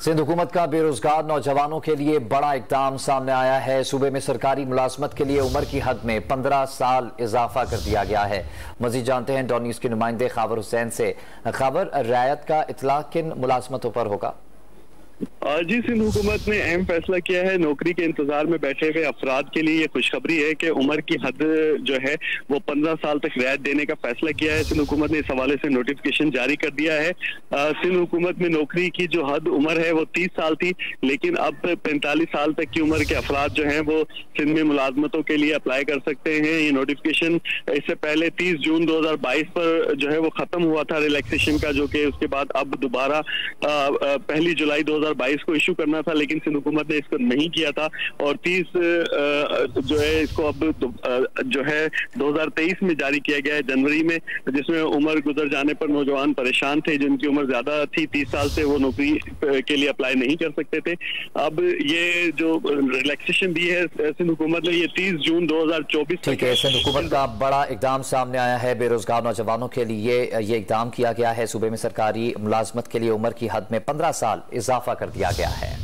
सिंध हुकूमत का बेरोजगार नौजवानों के लिए बड़ा इकदाम सामने आया है। सूबे में सरकारी मुलाजमत के लिए उम्र की हद में 15 साल इजाफा कर दिया गया है। मजीद जानते हैं डॉन न्यूज के नुमाइंदे खाबर हुसैन से। खाबर, रियायत का इतलाक किन मुलाजमतों पर होगा? जी, सिंध हुकूमत ने अहम फैसला किया है। नौकरी के इंतजार में बैठे हुए अफराद के लिए ये खुशखबरी है कि उम्र की हद जो है वो 15 साल तक रियायत देने का फैसला किया है। सिंध हुकूमत ने इस हवाले से नोटिफिकेशन जारी कर दिया है। सिंध हुकूमत में नौकरी की जो हद उम्र है वो 30 साल थी, लेकिन अब 45 साल तक की उम्र के अफराद जो हैं वो सिंध में मुलाजमतों के लिए अप्लाई कर सकते हैं। ये नोटिफिकेशन इससे पहले 30 जून 2022 पर जो है वो खत्म हुआ था रिलैक्सेशन का, जो कि उसके बाद अब दोबारा 1 जुलाई 2022 को इशू करना था, लेकिन सिंध हुकूमत ने इसको नहीं किया था और 30 जो है इसको अब जो है 2023 में जारी किया गया है जनवरी में, जिसमें उम्र गुजर जाने पर नौजवान परेशान थे जिनकी उम्र ज्यादा थी 30 साल से, वो नौकरी के लिए अप्लाई नहीं कर सकते थे। अब ये जो रिलैक्सेशन दी है सिंध हुकूमत ने, ये 30 जून 2024 ठीक है। सिंध हुकूमत का बड़ा इकदाम सामने आया है। बेरोजगार नौजवानों के लिए ये इकदाम किया गया है। सूबे में सरकारी मुलाजमत के लिए उम्र की हद में 15 साल इजाफा कर दिया गया है।